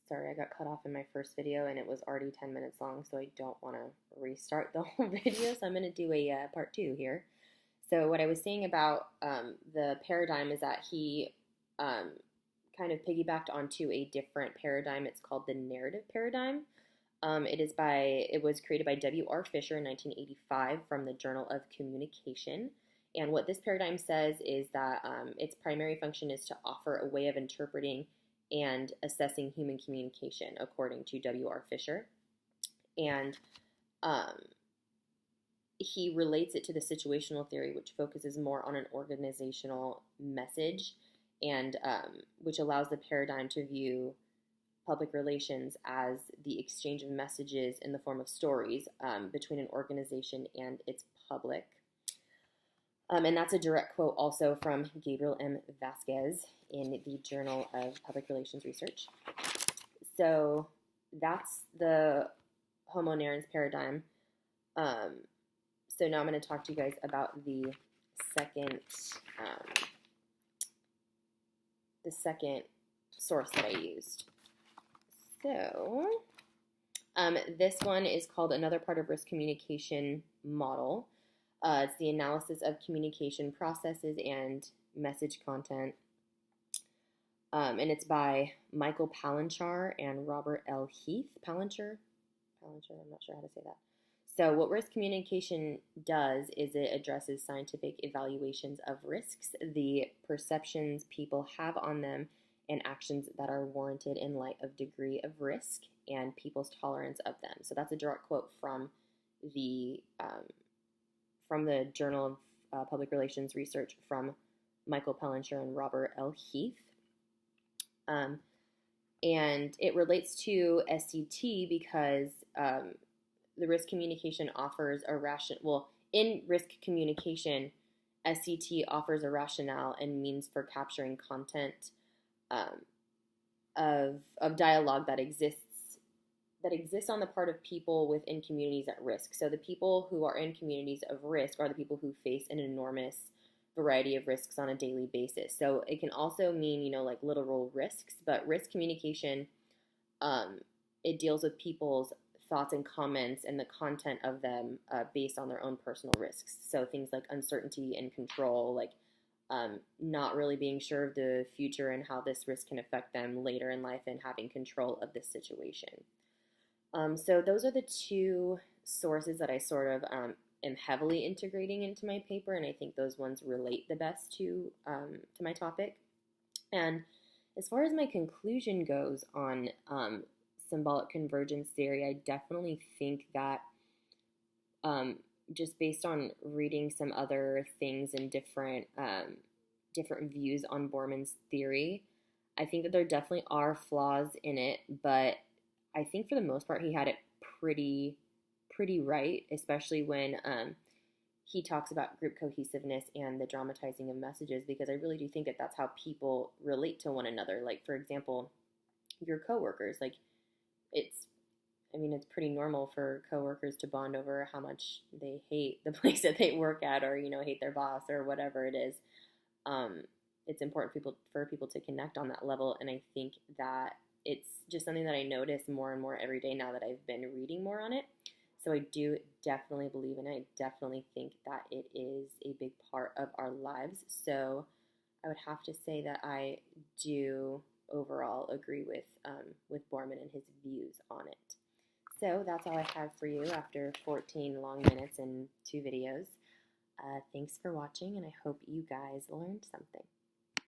Sorry, I got cut off in my first video and it was already 10 minutes long, so I don't want to restart the whole video, so I'm going to do a part two here. So what I was saying about the paradigm is that he kind of piggybacked onto a different paradigm. It's called the narrative paradigm. It was created by W.R. Fisher in 1985 from the Journal of Communication. And what this paradigm says is that its primary function is to offer a way of interpreting and assessing human communication, according to W.R. Fisher. And he relates it to the situational theory, which focuses more on an organizational message and which allows the paradigm to view public relations as the exchange of messages in the form of stories between an organization and its public. And that's a direct quote also from Gabriel M. Vasquez in the Journal of Public Relations Research. So that's the Homo narrans paradigm. So now I'm going to talk to you guys about the second source that I used. So this one is called Another Part of Risk Communication Model. It's the analysis of communication processes and message content. And it's by Michael Palanchar and Robert L. Heath. Palanchar, I'm not sure how to say that. So what risk communication does is it addresses scientific evaluations of risks, the perceptions people have on them, and actions that are warranted in light of degree of risk and people's tolerance of them. So that's a direct quote from the Journal of Public Relations Research from Michael Palanchar and Robert L. Heath. And it relates to SCT because the risk communication offers in risk communication, SCT offers a rationale and means for capturing content of dialogue that exists on the part of people within communities at risk. So the people who are in communities of risk are the people who face an enormous variety of risks on a daily basis. So it can also mean, like literal risks, but risk communication, it deals with people's thoughts and comments and the content of them based on their own personal risks. So things like uncertainty and control, like not really being sure of the future and how this risk can affect them later in life and having control of this situation. So those are the two sources that I sort of am heavily integrating into my paper, and I think those ones relate the best to my topic. And as far as my conclusion goes on symbolic convergence theory, I definitely think that just based on reading some other things and different views on Borman's theory, I think that there definitely are flaws in it, but I think for the most part he had it pretty right, especially when he talks about group cohesiveness and the dramatizing of messages, because I really do think that that's how people relate to one another. Like, for example, your coworkers, like it's pretty normal for coworkers to bond over how much they hate the place that they work at, or hate their boss or whatever it is. It's important for people to connect on that level, and I think that it's just something that I notice more and more every day now that I've been reading more on it. So I do definitely believe in it. I definitely think that it is a big part of our lives. So I would have to say that I do overall agree with Borman and his views on it. So that's all I have for you after 14 long minutes and 2 videos. Thanks for watching, and I hope you guys learned something.